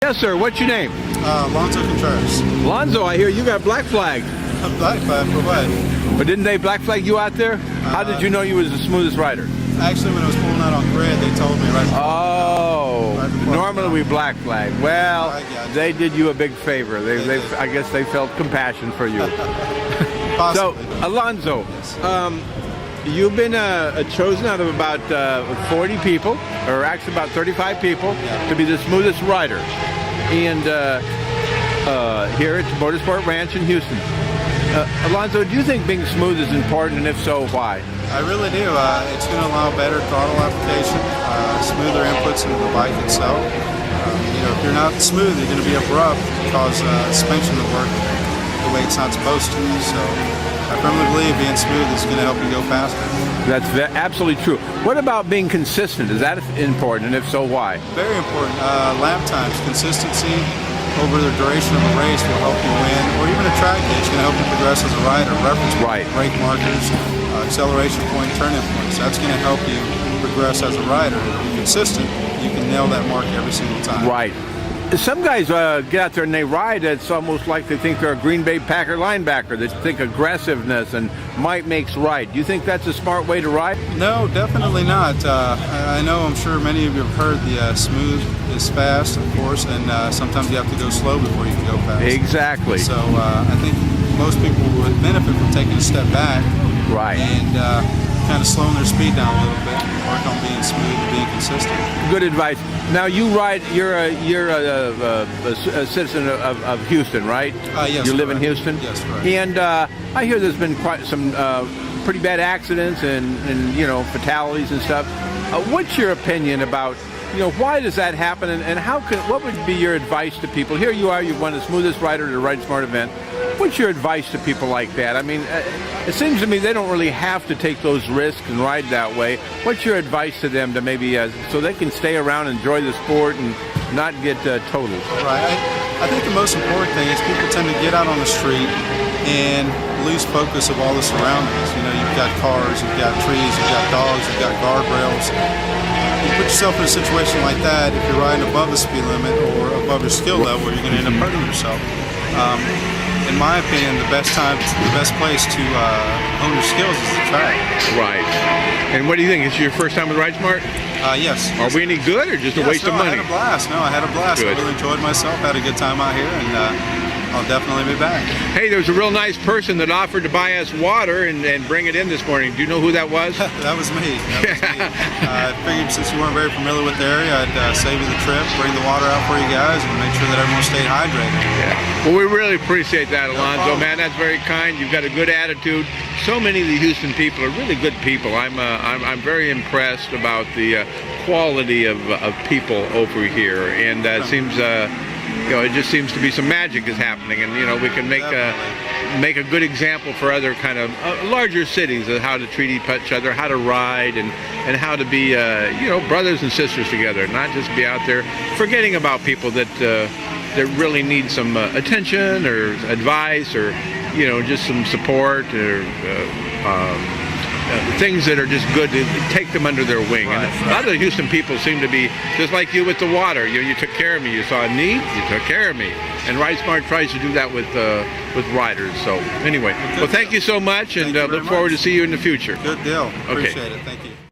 Yes, sir. What's your name? Alonzo Contreras. Alonzo, I hear you got black flag. Black flag for what? But didn't they black flag you out there? How did you know you was the smoothest rider? Actually, when I was pulling out on grid, they told me right before. Normally we black flag. Well, they did you a big favor. They I guess they felt compassion for you. So, Alonzo, you've been chosen out of about 40 people, or actually about 35 people, to be the smoothest rider. And here at Motorsport Ranch in Houston. Alonzo, do you think being smooth is important, and if so, why? I really do. It's going to allow better throttle application, smoother inputs into the bike itself. If you're not smooth, you're going to be abrupt, cause suspension to work the way it's not supposed to. So I firmly believe being smooth is going to help you go faster. That's absolutely true. What about being consistent? Is that important, and if so, why? Very important. Lap times, consistency over the duration of a race will help you win, or even a track day. It's going to help you progress as a rider. Reference brake markers, acceleration point, turning points. That's going to help you progress as a rider. If you're consistent, you can nail that mark every single time. Right. Some guys get out there and they ride. It's almost like they think they're a Green Bay Packer linebacker. They think aggressiveness and might makes right. Do you think that's a smart way to ride? No, definitely not. I know, I'm sure many of you have heard the smooth is fast, of course, and sometimes you have to go slow before you can go fast. Exactly. So I think most people would benefit from taking a step back, and kind of slowing their speed down a little bit, and work on being smooth and being consistent. Good advice. Now you ride. You're a citizen of Houston, right? Yes. You live in Houston. Yes, right. And I hear there's been quite some pretty bad accidents and fatalities and stuff. What's your opinion about why does that happen, and what would be your advice to people? Here you are, you've won the smoothest rider at a Ride Smart event. What's your advice to people like that? I mean, it seems to me they don't really have to take those risks and ride that way. What's your advice to them to maybe so they can stay around, enjoy the sport, and not get totaled? Right. I think the most important thing is people tend to get out on the street and lose focus of all the surroundings. You've got cars, you've got trees, you've got dogs, you've got guardrails. You put yourself in a situation like that, if you're riding above the speed limit or above your skill level, you're going to end up hurting yourself. In my opinion, the best place to hone your skills is the track. Right. And what do you think? Is it your first time with Ride Smart? Yes. Are we any good, or just a waste of money? I had a blast. I had a blast. Good. I really enjoyed myself. Had a good time out here, and I'll definitely be back. Hey, there was a real nice person that offered to buy us water and bring it in this morning. Do you know who that was? That was me. I figured since you weren't very familiar with the area, I'd save you the trip, bring the water out for you guys, and make sure that everyone stayed hydrated. Yeah. Well, we really appreciate that, Alonzo. Man, that's very kind. You've got a good attitude. So many of the Houston people are really good people. I'm very impressed about the quality of people over here, and it seems. It just seems to be some magic is happening, and we can make a good example for other kind of larger cities of how to treat each other, how to ride, and how to be brothers and sisters together, not just be out there forgetting about people that really need some attention or advice or just some support or things that are just good to take them under their wing. And a lot of the Houston people seem to be just like you with the water. You took care of me. You saw a need, you took care of me. And Ride Smart tries to do that with riders. So anyway, well, thank you so much, and look forward to see you in the future. Good deal. Appreciate it. Thank you.